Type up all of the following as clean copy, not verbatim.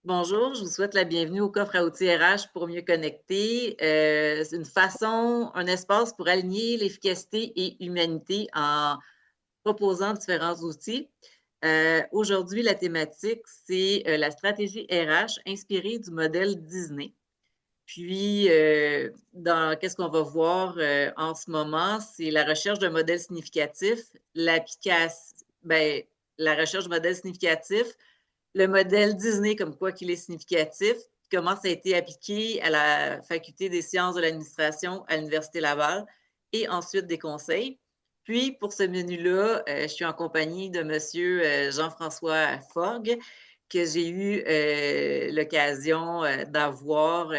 Bonjour, je vous souhaite la bienvenue au coffre à outils RH pour mieux connecter. C'est une façon, un espace pour aligner l'efficacité et l'humanité en proposant différents outils. Aujourd'hui, la thématique, c'est la stratégie RH inspirée du modèle Disney. Puis, qu'est-ce qu'on va voir en ce moment, c'est la recherche d'un modèle significatif, ben, la recherche de modèle significatif, le modèle Disney comme quoi qu'il est significatif, comment ça a été appliqué à la Faculté des sciences de l'administration à l'Université Laval et ensuite des conseils. Puis, pour ce menu-là, je suis en compagnie de M. Jean-François Forgue, que j'ai eu l'occasion d'avoir,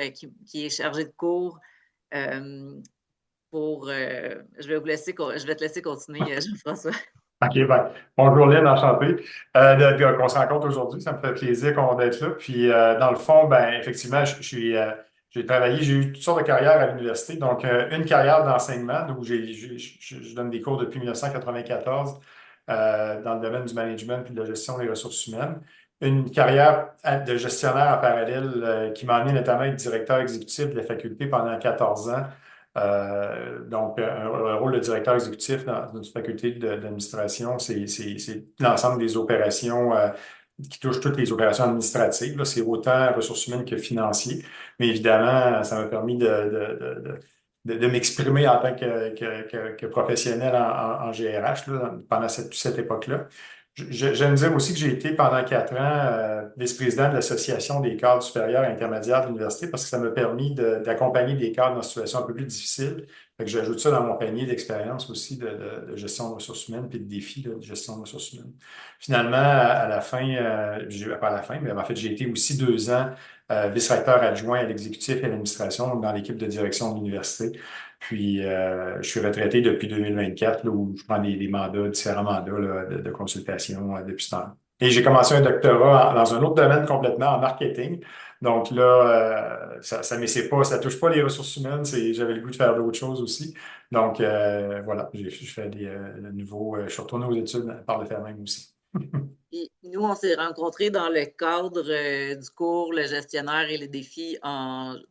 qui est chargé de cours je vais te laisser continuer, Jean-François. OK, ben, bonjour Lynn, enchanté qu'on se rencontre aujourd'hui. Ça me fait plaisir qu'on d'être là. Puis, dans le fond, ben, effectivement, j'ai travaillé, j'ai eu toutes sortes de carrières à l'université. Donc, une carrière d'enseignement où je donne des cours depuis 1994 dans le domaine du management puis de la gestion des ressources humaines. Une carrière de gestionnaire en parallèle qui m'a amené notamment à être directeur exécutif de la faculté pendant 14 ans. Donc, un rôle de directeur exécutif dans une faculté d'administration, c'est l'ensemble des opérations qui touchent toutes les opérations administratives. Là, c'est autant ressources humaines que financiers. Mais évidemment, ça m'a permis de m'exprimer en tant que professionnel en GRH là, pendant cette époque-là. J'aime dire aussi que j'ai été pendant 4 ans vice-président de l'Association des cadres supérieurs et intermédiaires de l'université parce que ça m'a permis d'accompagner des cadres dans une situation un peu plus difficile. Fait que j'ajoute ça dans mon panier d'expérience aussi de gestion de ressources humaines puis de défis là, de gestion de ressources humaines. Finalement, à la fin, pas à la fin, mais en fait, j'ai été aussi 2 ans vice-recteur adjoint à l'exécutif et à l'administration dans l'équipe de direction de l'université. Puis, je suis retraité depuis 2024, là, où je prends des mandats, différents mandats là, de consultation depuis ce temps. Et j'ai commencé un doctorat dans un autre domaine complètement, en marketing. Donc là, mais c'est pas, ça touche pas les ressources humaines. J'avais le goût de faire d'autres choses aussi. Donc voilà, je fais de nouveau, je suis retourné aux études par le fait même aussi. Puis nous, on s'est rencontrés dans le cadre du cours Le gestionnaire et les défis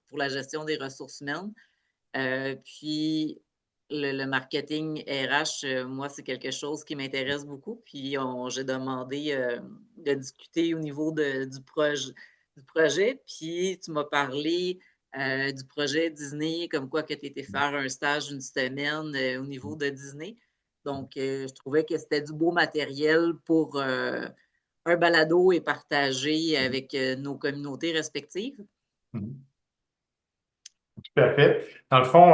pour la gestion des ressources humaines. Puis le marketing RH, moi, c'est quelque chose qui m'intéresse beaucoup. Puis j'ai demandé de discuter au niveau du projet. Puis tu m'as parlé du projet Disney, comme quoi que tu étais faire un stage d'une semaine au niveau de Disney. Donc, je trouvais que c'était du beau matériel pour un balado et partager avec nos communautés respectives. Tout à fait. Dans le fond,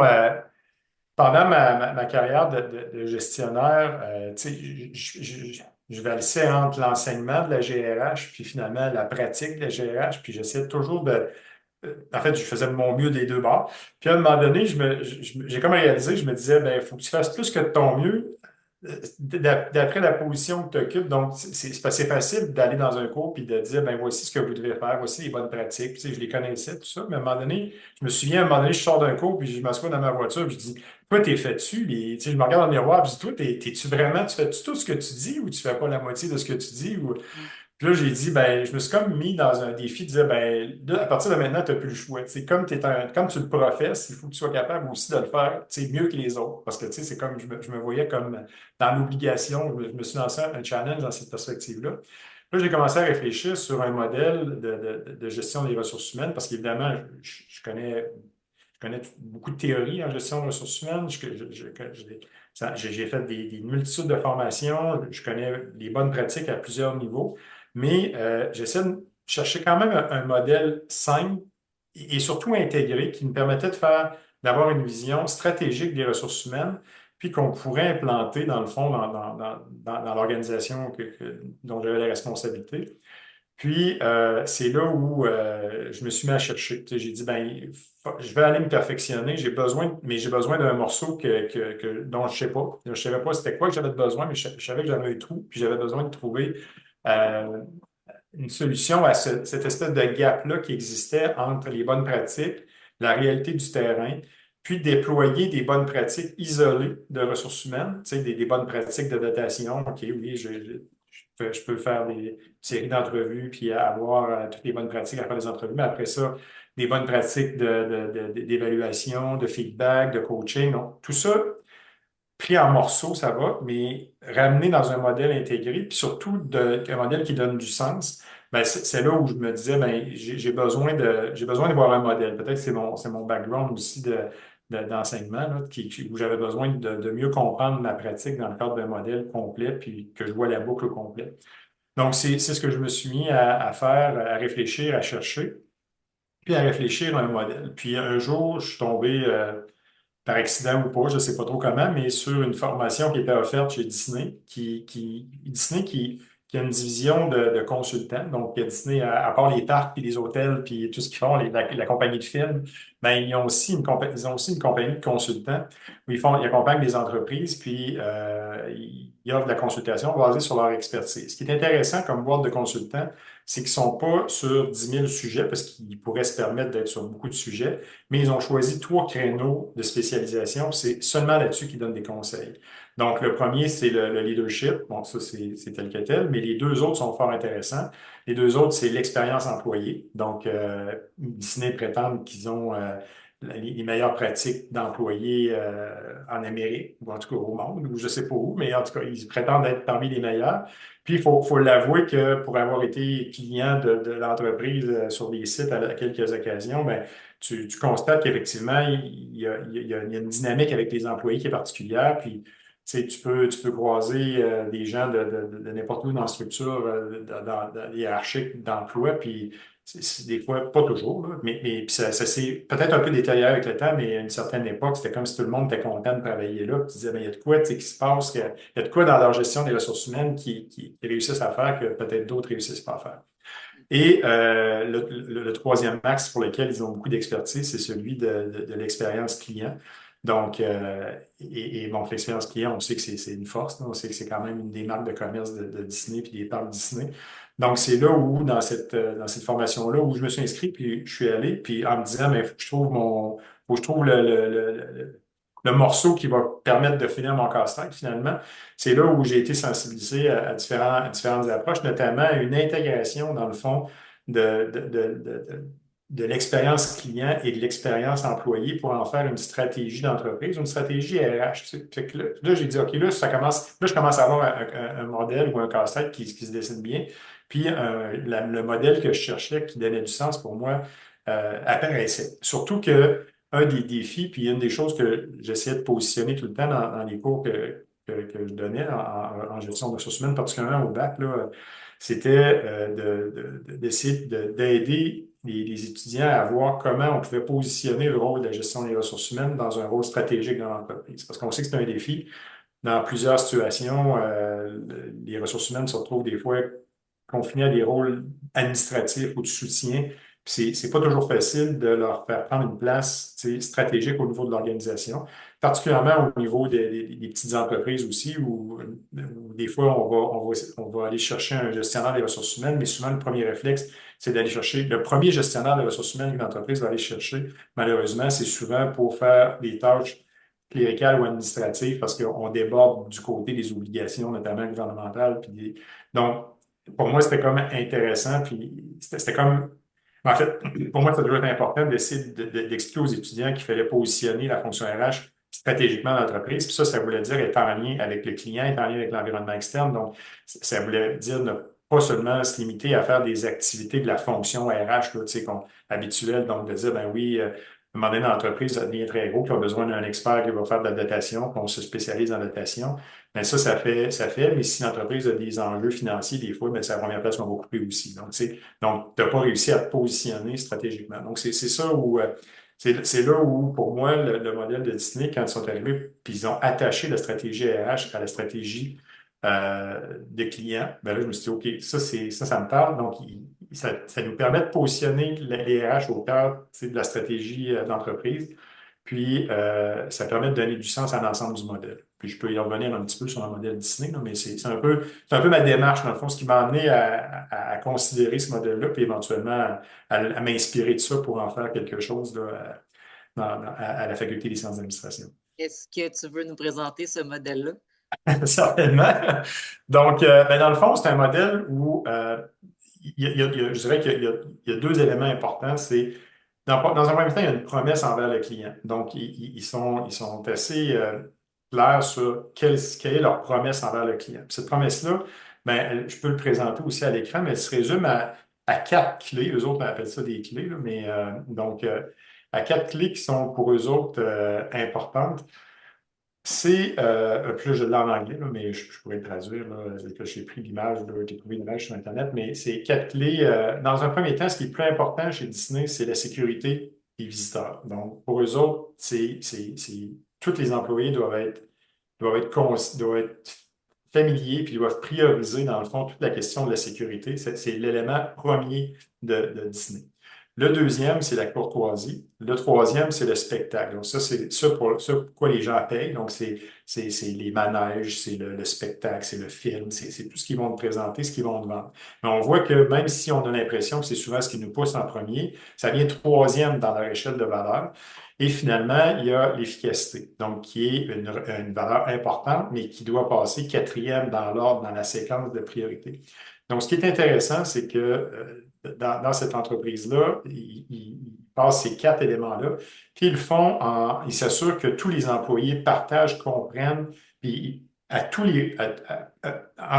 pendant ma carrière de gestionnaire, tu sais, je valsais entre l'enseignement de la GRH puis finalement la pratique de la GRH, puis j'essayais toujours en fait, je faisais de mon mieux des deux bords. Puis à un moment donné, j'ai comme réalisé, je me disais, ben, il faut que tu fasses plus que de ton mieux d'après la position que tu occupes. Donc, c'est facile d'aller dans un cours puis de dire, ben, voici ce que vous devez faire, voici les bonnes pratiques. Tu sais, je les connaissais, tout ça. Mais à un moment donné, je me souviens, à un moment donné, je sors d'un cours puis je m'assois dans ma voiture puis je dis, toi, t'es fait dessus. Tu sais, je me regarde dans le miroir puis je dis, toi, t'es-tu vraiment, tu fais-tu tout ce que tu dis ou tu fais pas la moitié de ce que tu dis? Puis là, j'ai dit, ben, je me suis comme mis dans un défi de dire, ben, à partir de maintenant, tu n'as plus le choix. Tu sais, comme tu le professes, il faut que tu sois capable aussi de le faire, tu sais, mieux que les autres. Parce que, tu sais, c'est comme, je me voyais comme dans l'obligation. Je me suis lancé un challenge dans cette perspective-là. Là, j'ai commencé à réfléchir sur un modèle de gestion des ressources humaines parce qu'évidemment, je connais beaucoup de théories en gestion de ressources humaines. J'ai fait des multitudes de formations. Je connais les bonnes pratiques à plusieurs niveaux. Mais j'essaie de chercher quand même un modèle simple et surtout intégré qui me permettait d'avoir une vision stratégique des ressources humaines, puis qu'on pourrait implanter dans le fond dans l'organisation dont j'avais la responsabilité. Puis, c'est là où je me suis mis à chercher. Tu sais, j'ai dit, ben, je vais aller me perfectionner, mais j'ai besoin d'un morceau dont je ne sais pas. Je ne savais pas c'était quoi que j'avais besoin, mais je savais que j'avais un trou, puis j'avais besoin de trouver euh, une solution à cette espèce de gap-là qui existait entre les bonnes pratiques, la réalité du terrain, puis déployer des bonnes pratiques isolées de ressources humaines, tu sais, des bonnes pratiques de dotation. OK, oui, je peux faire des séries d'entrevues puis avoir toutes les bonnes pratiques à faire des entrevues, mais après ça, des bonnes pratiques d'évaluation, de feedback, de coaching. Donc, tout ça, pris en morceaux, ça va, mais ramener dans un modèle intégré, puis surtout un modèle qui donne du sens, ben, c'est là où je me disais, ben, j'ai besoin de voir un modèle. Peut-être que c'est mon background aussi d'enseignement, là, où j'avais besoin de mieux comprendre ma pratique dans le cadre d'un modèle complet, puis que je vois la boucle au complet. Donc, c'est ce que je me suis mis à faire, à réfléchir, à chercher, puis à réfléchir à un modèle. Puis un jour, je suis tombé par accident ou pas, je ne sais pas trop comment, mais sur une formation qui était offerte chez Disney, Disney qui a une division de consultants. Donc, Disney, à part les parcs, puis les hôtels, puis tout ce qu'ils font, la compagnie de films, ben, ils ont aussi une compagnie de consultants où ils accompagnent des entreprises, puis ils offrent de la consultation basée sur leur expertise. Ce qui est intéressant comme boîte de consultants, c'est qu'ils ne sont pas sur 10 000 sujets, parce qu'ils pourraient se permettre d'être sur beaucoup de sujets, mais ils ont choisi 3 créneaux de spécialisation. C'est seulement là-dessus qu'ils donnent des conseils. Donc, le premier, c'est le leadership. Bon, ça, c'est tel que tel, mais les deux autres sont fort intéressants. Les deux autres, c'est l'expérience employée. Donc, Disney prétend qu'ils ont les meilleures pratiques d'employés en Amérique, ou en tout cas au monde, ou je ne sais pas où, mais en tout cas, ils prétendent être parmi les meilleurs. Puis, faut l'avouer que pour avoir été client de l'entreprise sur des sites à quelques occasions, ben, tu constates qu'effectivement, il y a une dynamique avec les employés qui est particulière. Puis, tu sais, tu peux croiser des gens de n'importe où dans la structure hiérarchique d'emploi. Puis, c'est des fois, pas toujours, là, mais puis ça s'est peut-être un peu détérioré avec le temps, mais à une certaine époque, c'était comme si tout le monde était content de travailler là. Puis, tu disais, mais il y a de quoi, tu sais, qui se passe, il y a de quoi dans leur gestion des ressources humaines qui réussissent à faire que peut-être d'autres réussissent pas à faire. Et le troisième axe pour lequel ils ont beaucoup d'expertise, c'est celui de l'expérience client. Donc, bon, l'expérience client, on sait que c'est une force, là. On sait que c'est quand même une des marques de commerce de Disney puis des parcs Disney. Donc, c'est là où, dans cette formation-là, où je me suis inscrit, puis je suis allé, puis en me disant, mais faut que je trouve le morceau qui va permettre de finir mon casse-tête, finalement. C'est là où j'ai été sensibilisé à différentes approches, notamment à une intégration, dans le fond, de, de, de, de, de l'expérience client et de l'expérience employé pour en faire une stratégie d'entreprise, une stratégie RH. Tu sais. Fait que là, j'ai dit, OK, là, je commence à avoir un modèle ou un casse-tête qui se dessine bien. Puis, le modèle que je cherchais, qui donnait du sens pour moi, apparaissait. Surtout que un des défis, puis une des choses que j'essayais de positionner tout le temps dans les cours que je donnais en gestion de ressources humaines, particulièrement au bac, là, c'était d'essayer d'aider les étudiants à voir comment on pouvait positionner le rôle de la gestion des ressources humaines dans un rôle stratégique dans l'entreprise. Parce qu'on sait que c'est un défi. Dans plusieurs situations, les ressources humaines se retrouvent des fois confinées à des rôles administratifs ou de soutien. Puis c'est pas toujours facile de leur faire prendre une place, tu sais, stratégique au niveau de l'organisation, particulièrement au niveau des petites entreprises aussi, où des fois on va aller chercher un gestionnaire des ressources humaines, mais souvent le premier réflexe, c'est d'aller chercher le premier gestionnaire des ressources humaines qu'une entreprise va aller chercher. Malheureusement, c'est souvent pour faire des tâches cléricales ou administratives parce qu'on déborde du côté des obligations, notamment gouvernementales. Donc, pour moi, c'était comme intéressant. Puis c'était comme. En fait, pour moi, ça doit être important d'essayer d'expliquer aux étudiants qu'il fallait positionner la fonction RH stratégiquement dans l'entreprise. Puis ça voulait dire être en lien avec le client, être en lien avec l'environnement externe. Donc, ça voulait dire ne pas seulement se limiter à faire des activités de la fonction RH, là, tu sais, habituelle. Donc, de dire, ben oui, à un moment donné, l'entreprise, ça devient très gros, qui a besoin d'un expert qui va faire de la dotation, qu'on se spécialise en dotation. Mais ça fait, mais si l'entreprise a des enjeux financiers, des fois, ben, sa première place va beaucoup plus aussi. Donc, tu n'as pas réussi à te positionner stratégiquement. Donc, c'est ça où, c'est là où, pour moi, le modèle de Disney, quand ils sont arrivés, puis ils ont attaché la stratégie RH à la stratégie de clients, ben là, je me suis dit, OK, ça me parle. Donc, ça nous permet de positionner les RH au cœur, tu sais, de la stratégie d'entreprise. Puis, ça permet de donner du sens à l'ensemble du modèle. Puis, je peux y revenir un petit peu sur le modèle Disney, là, mais c'est un peu ma démarche, dans le fond, ce qui m'a amené à considérer ce modèle-là, puis éventuellement à m'inspirer de ça pour en faire quelque chose là, à la Faculté des sciences d'administration. Est-ce que tu veux nous présenter ce modèle-là? certainement. Donc, ben, dans le fond, c'est un modèle où je dirais qu'il y a deux éléments importants. C'est, dans un premier temps, il y a une promesse envers le client. Donc, ils sont assez clairs sur quelle est leur promesse envers le client. Puis cette promesse-là, ben, je peux le présenter aussi à l'écran, mais elle se résume à quatre clés. Eux autres, on appelle ça des clés, là, mais donc, à quatre clés qui sont pour eux autres importantes. Puis là, je l'ai en anglais, là, mais je pourrais le traduire, là, que j'ai pris l'image, là, j'ai trouvé l'image sur Internet, mais c'est quatre clés. Dans un premier temps, ce qui est le plus important chez Disney, c'est la sécurité des visiteurs. Donc, pour eux autres, tous les employés doivent être familiers, puis doivent prioriser, dans le fond, toute la question de la sécurité. C'est l'élément premier de Disney. Le deuxième, c'est la courtoisie. Le troisième, c'est le spectacle. Donc, ça, c'est ça pourquoi les gens payent. Donc, c'est les manèges, c'est le spectacle, c'est le film, c'est tout ce qu'ils vont te présenter, ce qu'ils vont te vendre. Mais on voit que même si on a l'impression que c'est souvent ce qui nous pousse en premier, ça vient troisième dans leur échelle de valeur. Et finalement, il y a l'efficacité, donc qui est une valeur importante, mais qui doit passer quatrième dans l'ordre, dans la séquence de priorité. Donc, ce qui est intéressant, c'est que dans cette entreprise-là, ils passent ces quatre éléments-là, puis ils s'assurent que tous les employés partagent, comprennent, puis en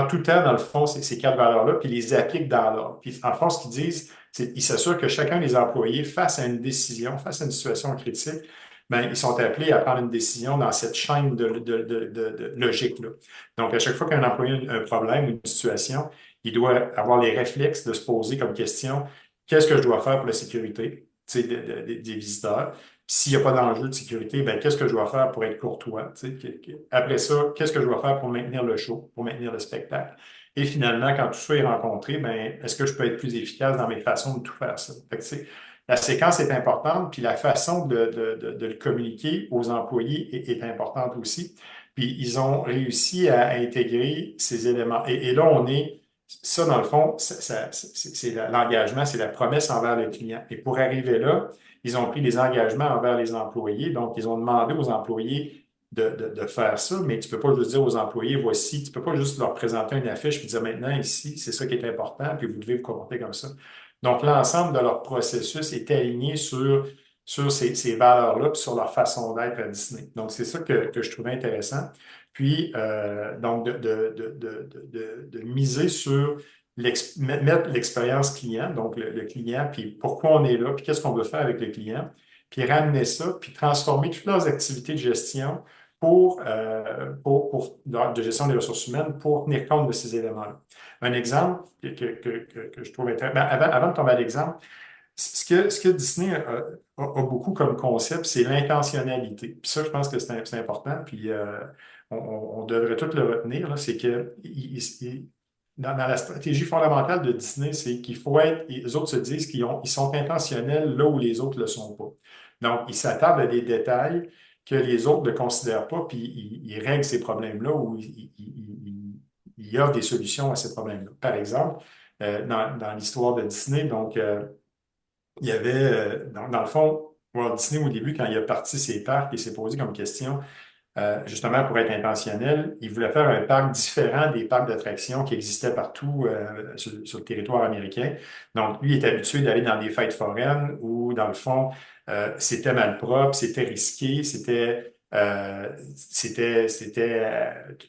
tout temps, dans le fond, ces quatre valeurs-là, puis ils les appliquent dans l'ordre. Puis, en fond, ce qu'ils disent, c'est qu'ils s'assurent que chacun des employés, face à une décision, face à une situation critique, ben, ils sont appelés à prendre une décision dans cette chaîne de logique-là. Donc, à chaque fois qu'un employé a un problème ou une situation, il doit avoir les réflexes de se poser comme question, qu'est-ce que je dois faire pour la sécurité, tu sais, des visiteurs? Puis s'il n'y a pas d'enjeu de sécurité, ben, qu'est-ce que je dois faire pour être courtois? Tu sais? Après ça, qu'est-ce que je dois faire pour maintenir le show, pour maintenir le spectacle? Et finalement, quand tout ça est rencontré, ben, est-ce que je peux être plus efficace dans mes façons de tout faire ça? Fait que, tu sais, la séquence est importante, puis la façon de le communiquer aux employés est importante aussi. Puis ils ont réussi à intégrer ces éléments. Et là, ça, dans le fond, c'est l'engagement, c'est la promesse envers le client. Et pour arriver là, ils ont pris des engagements envers les employés. Donc, ils ont demandé aux employés de faire ça, mais tu ne peux pas juste dire aux employés, voici, tu ne peux pas juste leur présenter une affiche et dire maintenant, ici, c'est ça qui est important, puis vous devez vous comporter comme ça. Donc, l'ensemble de leur processus est aligné sur ces valeurs-là, puis sur leur façon d'être à Disney. Donc, c'est ça que je trouvais intéressant. Puis, donc, de miser sur mettre l'expérience client, donc le client, puis pourquoi on est là, puis qu'est-ce qu'on veut faire avec le client, puis ramener ça, puis transformer toutes leurs activités de gestion de gestion des ressources humaines pour tenir compte de ces éléments-là. Un exemple que je trouve intéressant, ben, avant de tomber à l'exemple, ce que Disney a beaucoup comme concept, c'est l'intentionnalité. Puis ça, je pense que c'est important, puis on devrait tout le retenir, là, c'est que dans la stratégie fondamentale de Disney, c'est qu'il faut être, les autres se disent ils sont intentionnels là où les autres ne le sont pas. Donc, ils s'attardent à des détails que les autres ne considèrent pas, puis ils règlent ces problèmes-là ou ils offrent des solutions à ces problèmes-là. Par exemple, dans l'histoire de Disney, donc, il y avait, dans le fond, Walt Disney, au début, quand il a parti ses parcs, il s'est posé comme question, justement pour être intentionnel, il voulait faire un parc différent des parcs d'attractions qui existaient partout sur le territoire américain. Donc, lui, il est habitué d'aller dans des fêtes foraines où, dans le fond, c'était malpropre, c'était risqué,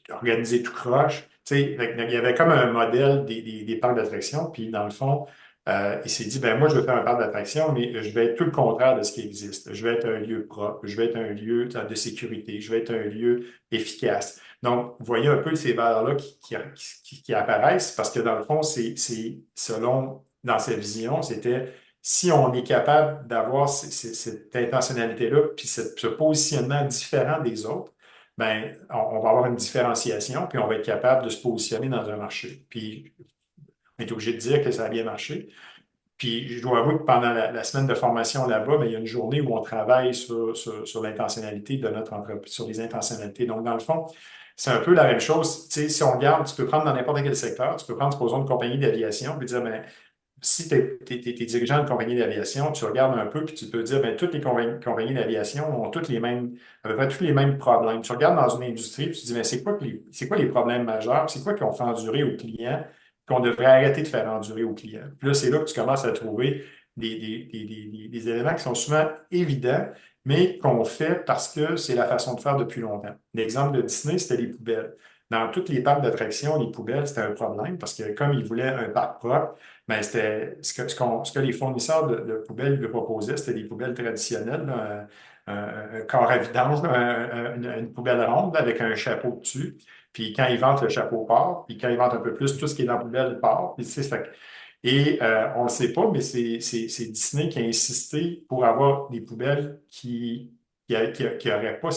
organisé tout croche. Tu sais, il y avait comme un modèle des parcs d'attractions, puis dans le fond, il s'est dit, ben moi, je veux faire un parc d'attraction, mais je vais être tout le contraire de ce qui existe. Je vais être un lieu propre, je vais être un lieu de sécurité, je vais être un lieu efficace. Donc, vous voyez un peu ces valeurs-là qui apparaissent parce que dans le fond, selon, dans sa vision, c'était si on est capable d'avoir cette intentionnalité-là, puis ce positionnement différent des autres, ben, on va avoir une différenciation, puis on va être capable de se positionner dans un marché. Puis, on est obligé de dire que ça a bien marché. Puis je dois avouer que pendant la semaine de formation là-bas, ben, il y a une journée où on travaille sur l'intentionnalité de notre entreprise, sur les intentionnalités. Donc, dans le fond, c'est un peu la même chose. Tu sais, si on regarde, tu peux prendre dans n'importe quel secteur, tu peux prendre, supposons, une compagnie d'aviation, puis dire, ben, si tu es dirigeant de compagnie d'aviation, tu regardes un peu puis tu peux dire, ben, toutes les compagnies d'aviation ont toutes les mêmes, à peu près tous les mêmes problèmes. Tu regardes dans une industrie puis tu dis, mais c'est quoi les problèmes majeurs? C'est quoi qu'on fait endurer aux clients qu'on devrait arrêter de faire endurer aux clients? Puis là, c'est là que tu commences à trouver des éléments qui sont souvent évidents, mais qu'on fait parce que c'est la façon de faire depuis longtemps. L'exemple de Disney, c'était les poubelles. Dans tous les parcs d'attractions, les poubelles, c'était un problème parce que comme ils voulaient un parc propre, ben, c'était ce que les fournisseurs de poubelles lui proposaient, c'était des poubelles traditionnelles, là, un corps à vidange, là, une poubelle ronde là, avec un chapeau dessus. Puis quand ils vendent le chapeau part, puis quand ils vendent un peu plus, tout ce qui est dans la poubelle part. Puis, tu sais, et on ne le sait pas, mais c'est Disney qui a insisté pour avoir des poubelles qui n'auraient pas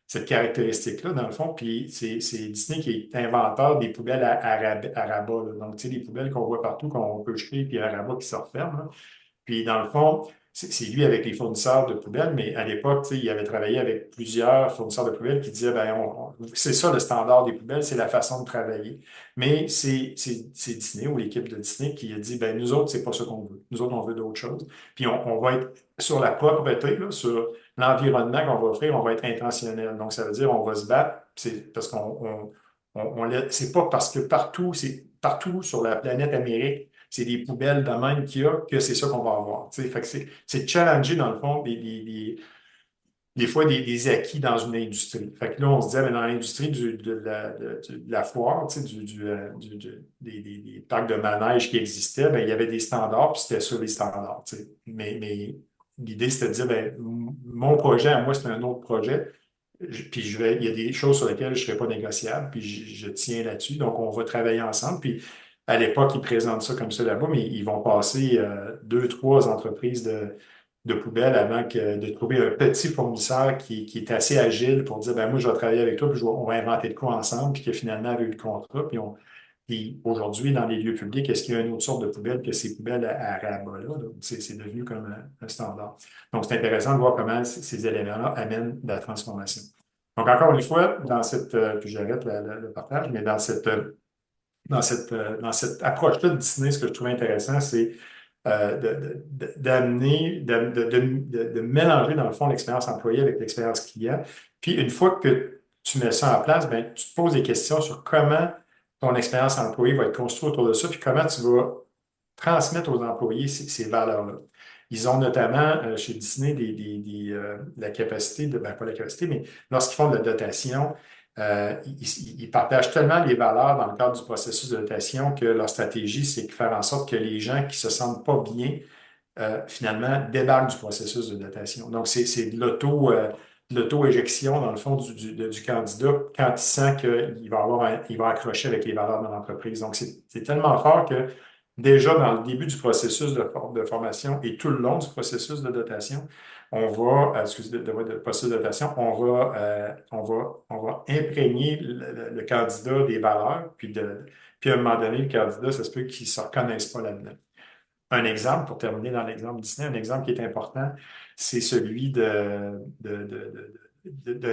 cette caractéristique-là, dans le fond. Puis c'est Disney qui est inventeur des poubelles à rabat, là. Donc, tu sais, des poubelles qu'on voit partout, qu'on peut jeter, puis à rabat qui se referment, là. Puis, dans le fond, c'est lui avec les fournisseurs de poubelles, mais à l'époque, tu sais, il avait travaillé avec plusieurs fournisseurs de poubelles qui disaient, ben, c'est ça le standard des poubelles, c'est la façon de travailler. Mais c'est Disney ou l'équipe de Disney qui a dit, ben, nous autres, c'est pas ce qu'on veut. Nous autres, on veut d'autres choses. Puis, on va être sur la propreté, là, sur l'environnement qu'on va offrir, on va être intentionnel. Donc, ça veut dire, on va se battre, c'est parce c'est pas parce que c'est partout sur la planète Amérique, c'est des poubelles de même qu'il y a que c'est ça qu'on va avoir. Tu sais, fait que c'est challenger, dans le fond, des fois des acquis dans une industrie. Fait que là, on se disait, ben, dans l'industrie de la foire, tu sais, des parcs de manège qui existaient, ben, il y avait des standards, puis c'était sur les standards. Tu sais. Mais l'idée, c'était de dire, ben, mon projet à moi, c'est un autre projet. Puis il y a des choses sur lesquelles je ne serai pas négociable, puis je tiens là-dessus. Donc, on va travailler ensemble. Puis à l'époque, ils présentent ça comme ça là-bas, mais ils vont passer deux, trois entreprises de poubelles de trouver un petit fournisseur qui est assez agile pour dire, ben moi, je vais travailler avec toi, puis on va inventer de quoi ensemble, puis que finalement, avec le contrat, puis aujourd'hui, dans les lieux publics, est-ce qu'il y a une autre sorte de poubelle que ces poubelles à rabat-là? Donc, c'est devenu comme un standard. Donc, c'est intéressant de voir comment ces éléments-là amènent de la transformation. Donc, encore une fois, puis j'arrête le partage, mais dans cette approche-là de Disney, ce que je trouve intéressant, c'est d'amener, de mélanger, dans le fond, l'expérience employée avec l'expérience client. Puis, une fois que tu mets ça en place, ben, tu te poses des questions sur comment ton expérience employée va être construite autour de ça, puis comment tu vas transmettre aux employés ces valeurs-là. Ils ont notamment, chez Disney, la capacité ben, pas la capacité, mais lorsqu'ils font de la dotation, ils partagent tellement les valeurs dans le cadre du processus de dotation que leur stratégie, c'est de faire en sorte que les gens qui se sentent pas bien, finalement, débarquent du processus de dotation. Donc, c'est de l'auto-éjection, dans le fond, du candidat quand il sent il va accrocher avec les valeurs de l'entreprise. Donc, c'est tellement fort que déjà dans le début du processus de formation et tout le long du processus de dotation, excusez, de processus de dotation, on va imprégner le candidat des valeurs, puis à un moment donné, le candidat, ça se peut qu'il ne se reconnaisse pas là-dedans. Un exemple, pour terminer dans l'exemple Disney, un exemple qui est important, c'est celui d'un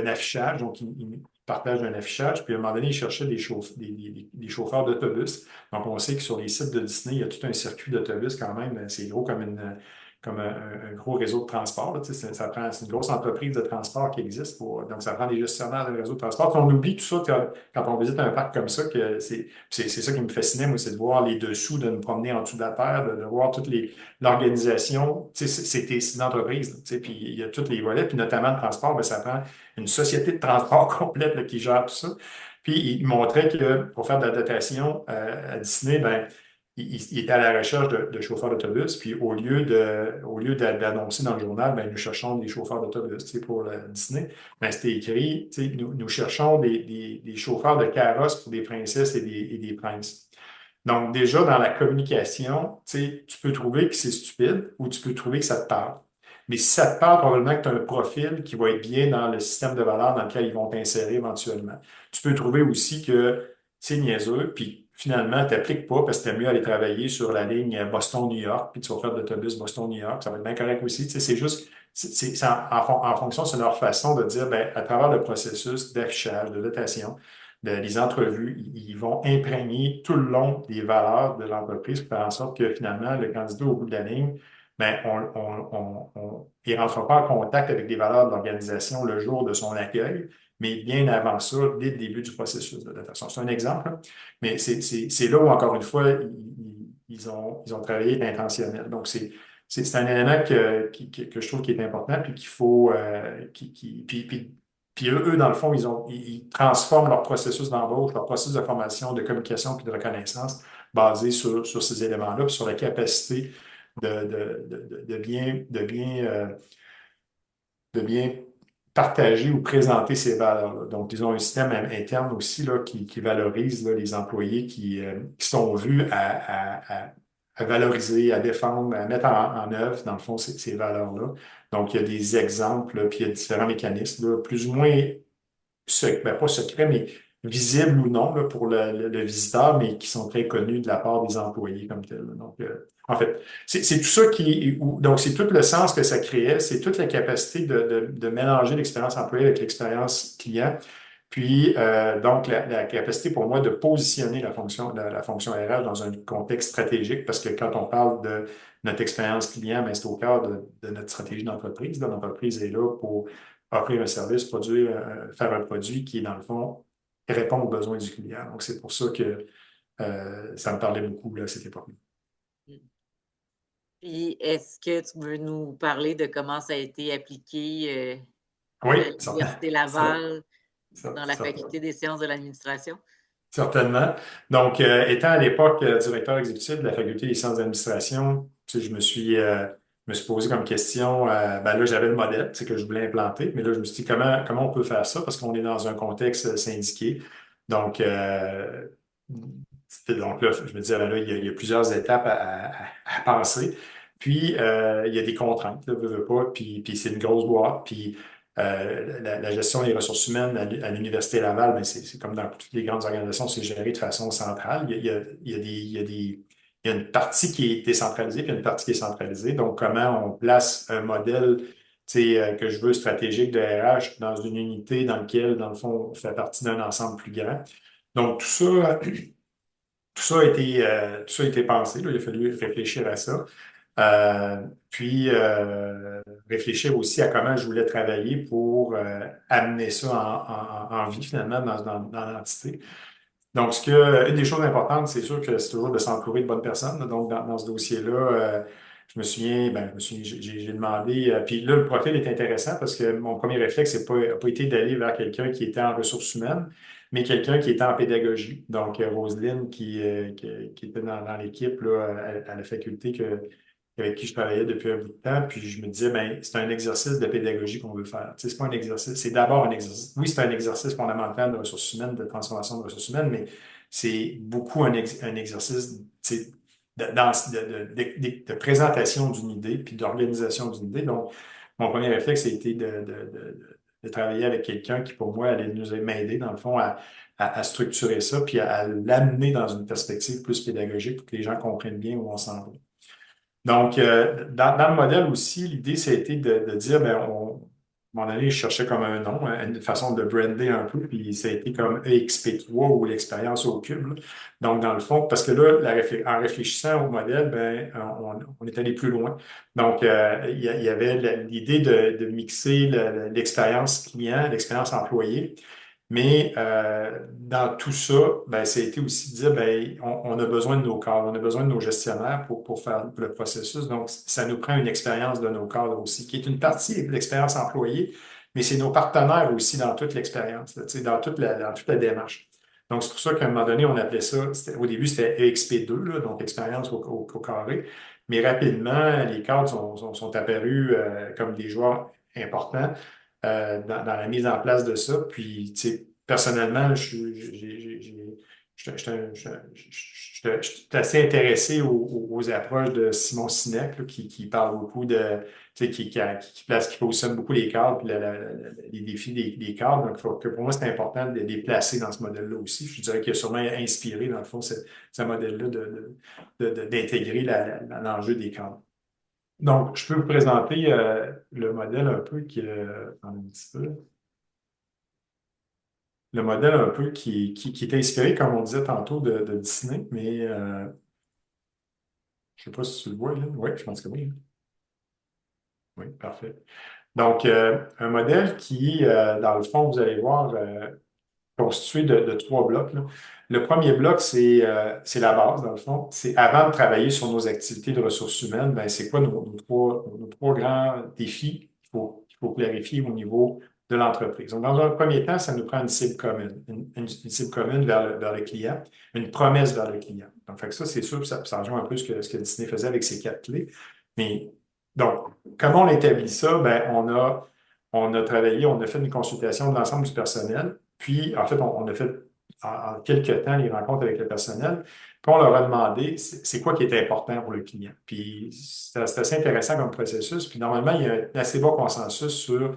affichage. Donc, il partage un affichage, puis à un moment donné, il cherchait des chauffeurs d'autobus. Donc, on sait que sur les sites de Disney, il y a tout un circuit d'autobus quand même. C'est gros comme un gros réseau de transport, là. Tu sais, c'est une grosse entreprise de transport qui existe. Donc, ça prend des gestionnaires de réseau de transport. Puis on oublie tout ça quand on visite un parc comme ça, que c'est ça qui me fascinait, moi, c'est de voir les dessous, de me promener en dessous de la terre, de voir toute l'organisation. Tu sais, c'est une entreprise, là, tu sais, puis il y a tous les volets, puis notamment le transport, ben, ça prend une société de transport complète là, qui gère tout ça. Puis il montrait que pour faire de la dotation à Disney, ben, il était à la recherche de chauffeurs d'autobus, puis au lieu d'annoncer dans le journal, ben, nous cherchons des chauffeurs d'autobus, tu sais, pour le Disney, ben, c'était écrit, tu sais, nous cherchons des chauffeurs de carrosses pour des princesses et des princes. Donc, déjà, dans la communication, tu sais, tu peux trouver que c'est stupide ou tu peux trouver que ça te parle. Mais si ça te parle, probablement que tu as un profil qui va être bien dans le système de valeurs dans lequel ils vont t'insérer éventuellement. Tu peux trouver aussi que c'est niaiseux, puis finalement, tu n'appliques pas parce que tu mieux aller travailler sur la ligne Boston-New York, puis tu vas faire de l'autobus Boston-New York. Ça va être bien correct aussi. Tu sais, c'est juste, en fonction, c'est leur façon de dire, ben, à travers le processus d'affichage, de dotation, les entrevues, ils vont imprégner tout le long des valeurs de l'entreprise pour faire en sorte que finalement, le candidat au bout de la ligne, ben, il ne rentre pas en contact avec les valeurs de l'organisation le jour de son accueil, mais bien avant ça, dès le début du processus de datation. C'est un exemple, hein, mais c'est là où, encore une fois, ils ont travaillé intentionnel. Donc, c'est un élément que je trouve qui est important, puis qu'il faut, puis eux, dans le fond, ils transforment leur processus d'embauche, leur processus de formation, de communication puis de reconnaissance basé sur ces éléments-là, puis sur la capacité de bien partager ou présenter ces valeurs-là. Donc, ils ont un système interne aussi là, qui valorise là, les employés qui sont vus à valoriser, à défendre, à mettre en œuvre, dans le fond, ces valeurs-là. Donc, il y a des exemples, là, puis il y a différents mécanismes, là, plus ou moins ben, pas secret, mais visible ou non là, pour le visiteur, mais qui sont très connus de la part des employés comme tel. Donc, en fait, c'est tout ça donc, c'est tout le sens que ça créait, c'est toute la capacité de mélanger l'expérience employée avec l'expérience client. Puis, donc, la capacité pour moi de positionner la fonction RH dans un contexte stratégique, parce que quand on parle de notre expérience client, ben, c'est au cœur de notre stratégie d'entreprise. Là, l'entreprise est là pour offrir un service, faire un produit qui, dans le fond, répond aux besoins du client. Donc, c'est pour ça que ça me parlait beaucoup là, à cette époque-là. Puis, est-ce que tu veux nous parler de comment ça a été appliqué Oui, à l'Université Laval dans la certain. faculté des sciences de l'administration? Certainement. Donc, étant à l'époque directeur exécutif de la Faculté des sciences d'administration, tu sais, je me suis posé comme question, ben là, j'avais le modèle, tu sais, que je voulais implanter, mais là, je me suis dit comment on peut faire ça parce qu'on est dans un contexte syndiqué. Donc, donc là, je me disais, ben là, il y a plusieurs étapes à passer. Puis, il y a des contraintes, là, veux pas, puis c'est une grosse boîte. Puis, la gestion des ressources humaines à l'Université Laval, ben c'est comme dans toutes les grandes organisations, c'est géré de façon centrale. Il y a une partie qui est décentralisée, puis une partie qui est centralisée. Donc, comment on place un modèle que je veux stratégique de RH dans une unité dans laquelle, dans le fond, on fait partie d'un ensemble plus grand. Donc, tout ça a été pensé, là. Il a fallu réfléchir à ça. Puis réfléchir aussi à comment je voulais travailler pour amener ça en vie finalement dans l'entité. Donc, une des choses importantes, c'est sûr que c'est toujours de s'entourer de bonnes personnes. Donc, dans ce dossier-là, je me souviens, ben, j'ai demandé, puis là, le profil est intéressant parce que mon premier réflexe n'a pas été d'aller vers quelqu'un qui était en ressources humaines, mais quelqu'un qui était en pédagogie. Donc, Roselyne, qui était dans l'équipe là, à la faculté avec qui je travaillais depuis un bout de temps, puis je me disais, ben, c'est un exercice de pédagogie qu'on veut faire. Tu sais, c'est pas un exercice, c'est d'abord un exercice. Oui, c'est un exercice fondamental de ressources humaines, de transformation de ressources humaines, mais c'est beaucoup un exercice, tu sais, de présentation d'une idée, puis d'organisation d'une idée. Donc, mon premier réflexe a été de travailler avec quelqu'un qui, pour moi, allait m'aider, dans le fond, à structurer ça, puis à l'amener dans une perspective plus pédagogique pour que les gens comprennent bien où on s'en va. Donc, dans le modèle aussi, l'idée, c'était de dire, ben, à un moment donné, je cherchais comme un nom, hein, une façon de brander un peu, puis ça a été comme EXP3 ou l'expérience au cube, là. Donc, dans le fond, parce que là, en réfléchissant au modèle, ben, on est allé plus loin. Donc, il y avait l'idée de mixer l'expérience client, l'expérience employé. Mais dans tout ça, ben, ça a été aussi de dire, ben, on a besoin de nos cadres, on a besoin de nos gestionnaires pour faire le processus. Donc, ça nous prend une expérience de nos cadres aussi, qui est une partie de l'expérience employée, mais c'est nos partenaires aussi dans toute l'expérience, là, tu sais, dans toute la démarche. Donc, c'est pour ça qu'à un moment donné, on appelait ça, au début, c'était EXP2, là, donc expérience au carré. Mais rapidement, les cadres sont apparus comme des joueurs importants dans la mise en place de ça. Puis, tu sais, personnellement, je suis assez intéressé aux approches de Simon Sinek, là, qui parle beaucoup tu sais, qui positionne beaucoup les cadres puis les défis des cadres. Donc, pour moi, c'est important de les placer dans ce modèle-là aussi. Je dirais qu'il a sûrement inspiré, dans le fond, ce modèle-là d'intégrer l'enjeu des cadres. Donc, je peux vous présenter le modèle un peu un petit peu. le modèle un peu qui est inspiré, comme on disait tantôt, de Disney, mais je ne sais pas si tu le vois, là. Oui, je pense que oui. Oui, parfait. Donc, un modèle qui, dans le fond, vous allez voir, constitué de trois blocs, là. Le premier bloc, c'est la base, dans le fond. C'est avant de travailler sur nos activités de ressources humaines, ben, c'est quoi nos trois grands défis qu'il faut clarifier au niveau de l'entreprise. Donc, dans un premier temps, ça nous prend une cible commune, une cible commune vers le client, une promesse vers le client. Donc, fait que ça, c'est sûr que ça rejoint un peu ce que Disney faisait avec ses quatre clés. Mais donc, comment on établit ça? Ben, on a travaillé, on a fait une consultation de l'ensemble du personnel. Puis, en fait, on a fait en quelques temps les rencontres avec le personnel. Puis, on leur a demandé c'est quoi qui est important pour le client. Puis, c'est assez intéressant comme processus. Puis, normalement, il y a un assez bon consensus sur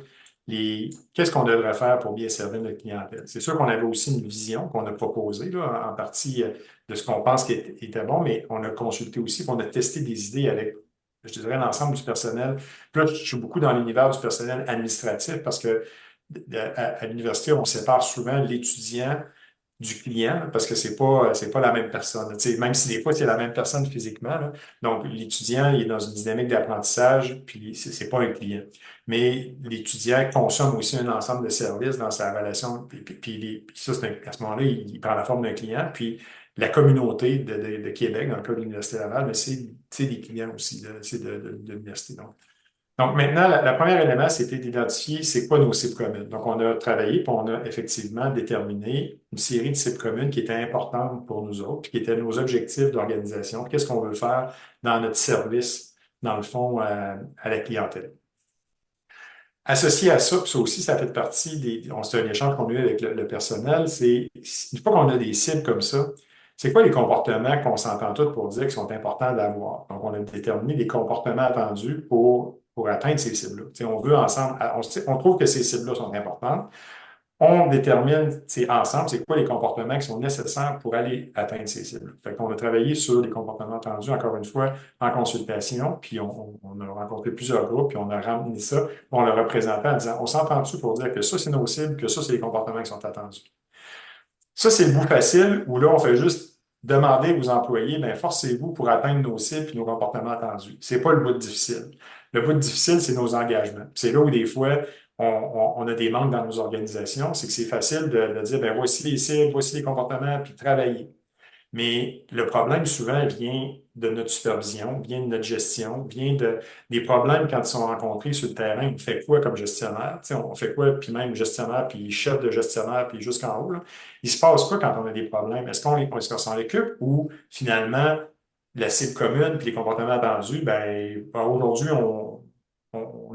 qu'est-ce qu'on devrait faire pour bien servir notre clientèle. C'est sûr qu'on avait aussi une vision qu'on a proposée, là, en partie de ce qu'on pense qui était bon, mais on a consulté aussi, puis on a testé des idées avec, je dirais, l'ensemble du personnel. Puis là, je suis beaucoup dans l'univers du personnel administratif parce que à l'université, on sépare souvent l'étudiant du client parce que c'est pas la même personne. Tu sais, même si des fois, c'est la même personne physiquement, là. Donc, l'étudiant, il est dans une dynamique d'apprentissage, puis c'est pas un client. Mais l'étudiant consomme aussi un ensemble de services dans sa relation, puis ça, à ce moment-là, il prend la forme d'un client, puis la communauté de Québec, dans le cas de l'Université Laval, mais c'est des clients aussi, c'est de l'université. Donc maintenant, le premier élément, c'était d'identifier c'est quoi nos cibles communes. Donc, on a travaillé, puis on a effectivement déterminé une série de cibles communes qui étaient importantes pour nous autres, puis qui étaient nos objectifs d'organisation. Qu'est-ce qu'on veut faire dans notre service, dans le fond, à la clientèle. Associé à ça, puis ça aussi, ça fait partie c'est un échange qu'on a eu avec le personnel, c'est une fois qu'on a des cibles comme ça, c'est quoi les comportements qu'on s'entend tous pour dire qu'ils sont importants d'avoir? Donc, on a déterminé des comportements attendus pour atteindre ces cibles-là. Tu sais, on veut ensemble, on trouve que ces cibles-là sont importantes. On détermine ensemble c'est quoi les comportements qui sont nécessaires pour aller atteindre ces cibles. Fait qu'on a travaillé sur les comportements attendus, encore une fois, en consultation, puis on a rencontré plusieurs groupes, puis on a ramené ça, on l'a représenté en disant, on s'entend-tu pour dire que ça, c'est nos cibles, que ça, c'est les comportements qui sont attendus. Ça, c'est le bout facile où là, on fait juste demander aux employés, bien, forcez-vous pour atteindre nos cibles et nos comportements attendus. C'est pas le bout difficile. Le bout difficile, c'est nos engagements. C'est là où des fois, on a des manques dans nos organisations. C'est que c'est facile de dire, ben voici les cibles, voici les comportements, puis travailler. Mais le problème, souvent, vient de notre supervision, vient de notre gestion, des problèmes quand ils sont rencontrés sur le terrain. On fait quoi comme gestionnaire? Tu sais, on fait quoi, puis même gestionnaire, puis chef de gestionnaire, puis jusqu'en haut, là. Il se passe quoi quand on a des problèmes? Est-ce qu'on s'en occupe ou finalement, la cible commune puis les comportements attendus, ben aujourd'hui, on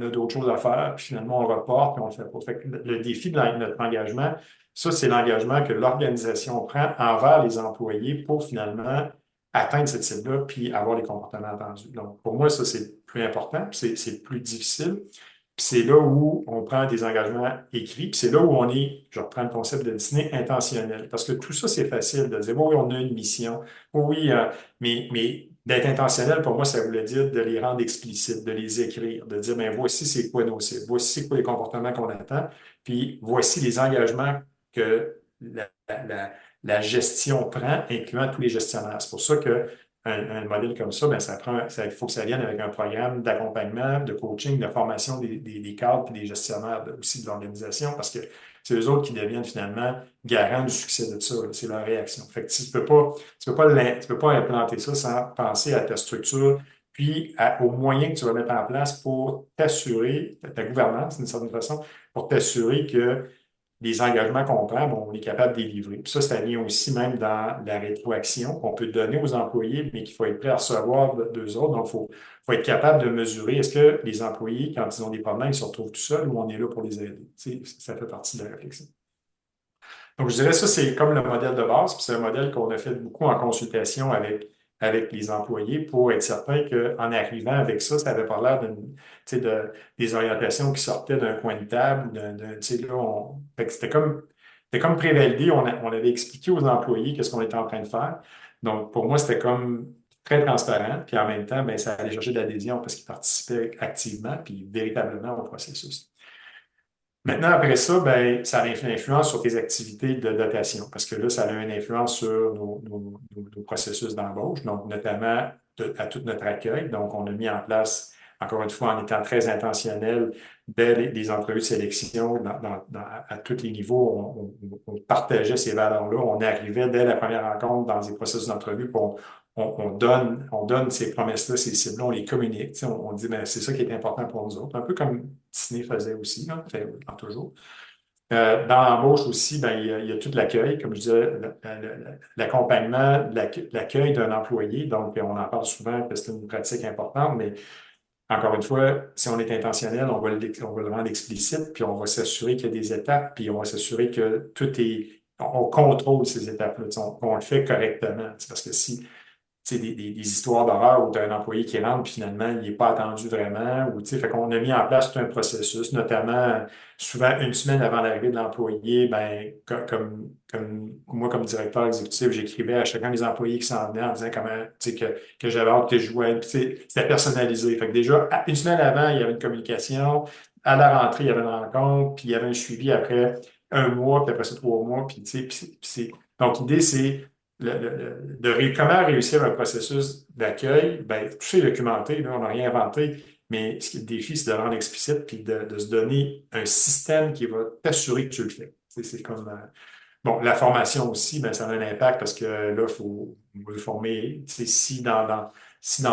a d'autres choses à faire, puis finalement, on reporte, puis on le fait pas. Fait que le défi de notre engagement, ça, c'est l'engagement que l'organisation prend envers les employés pour finalement atteindre cette cible-là puis avoir les comportements attendus. Donc, pour moi, ça, c'est plus important, puis c'est plus difficile. Puis c'est là où on prend des engagements écrits, puis c'est là où on est, je reprends le concept de Disney, intentionnel. Parce que tout ça, c'est facile de dire, oui, on a une mission, oui, mais d'être intentionnel, pour moi, ça voulait dire de les rendre explicites, de les écrire, de dire, ben voici c'est quoi nos cibles, voici c'est quoi les comportements qu'on attend, puis voici les engagements que la gestion prend, incluant tous les gestionnaires. C'est pour ça que un modèle comme ça, ben, il faut que ça vienne avec un programme d'accompagnement, de coaching, de formation des cadres et des gestionnaires aussi de l'organisation, parce que c'est eux autres qui deviennent finalement garants du succès de ça. C'est leur réaction. Fait que tu peux pas implanter ça sans penser à ta structure, puis aux moyens que tu vas mettre en place pour t'assurer, ta gouvernance d'une certaine façon, pour t'assurer que les engagements qu'on prend, bon, on est capable de les livrer. Puis ça vient aussi même dans la rétroaction qu'on peut donner aux employés, mais qu'il faut être prêt à recevoir d'eux autres. Donc, il faut être capable de mesurer est-ce que les employés, quand ils ont des problèmes, ils se retrouvent tout seuls ou on est là pour les aider. Tu sais, ça fait partie de la réflexion. Donc, je dirais ça, c'est comme le modèle de base, puis c'est un modèle qu'on a fait beaucoup en consultation avec les employés pour être certain qu'en arrivant avec ça, ça n'avait pas l'air tu sais, des orientations qui sortaient d'un coin de table ou tu sais, là, fait que c'était comme prévalidé, on avait expliqué aux employés qu'est-ce qu'on était en train de faire. Donc, pour moi, c'était comme très transparent, puis en même temps, ben, ça allait chercher de l'adhésion parce qu'ils participaient activement, puis véritablement au processus. Maintenant, après ça, ben, ça a une influence sur tes activités de dotation, parce que là, ça a une influence sur nos processus d'embauche, donc notamment à tout notre accueil. Donc, on a mis en place, encore une fois, en étant très intentionnel, dès les entrevues de sélection, à tous les niveaux, on partageait ces valeurs-là. On arrivait dès la première rencontre dans des processus d'entrevue, puis on donne ces promesses-là, ces cibles-là, on les communique. Tu sais, on dit, ben, c'est ça qui est important pour nous autres. Un peu comme Disney faisait aussi, là, fait, en toujours. Dans l'embauche aussi, ben, il y a tout l'accueil, comme je disais, l'accompagnement, l'accueil d'un employé. Donc, on en parle souvent parce que c'est une pratique importante, mais encore une fois, si on est intentionnel, on va le rendre explicite, puis on va s'assurer qu'il y a des étapes, puis on va s'assurer que tout est, on contrôle ces étapes-là, tu sais, on le fait correctement. Tu sais, parce que si tu sais, des histoires d'horreur où tu as un employé qui rentre, puis finalement, il n'est pas attendu vraiment. Ou, tu sais, fait qu'on a mis en place tout un processus, notamment souvent une semaine avant l'arrivée de l'employé, ben, moi, comme directeur exécutif, j'écrivais à chacun des employés qui s'en venaient en disant comment, tu sais, que j'avais hâte que je jouais. Puis, tu sais, c'était personnalisé. Fait que déjà, une semaine avant, il y avait une communication. À la rentrée, il y avait une rencontre, puis il y avait un suivi après un mois, puis après ça, 3 mois. Puis, tu sais, donc, l'idée, c'est comment réussir un processus d'accueil, ben, tout ça est documenté, là, on n'a rien inventé, mais ce qui est le défi, c'est de le rendre explicite puis de se donner un système qui va t'assurer que tu le fais. C'est comme, bon, la formation aussi, ben, ça a un impact parce que là, on veut former, si dans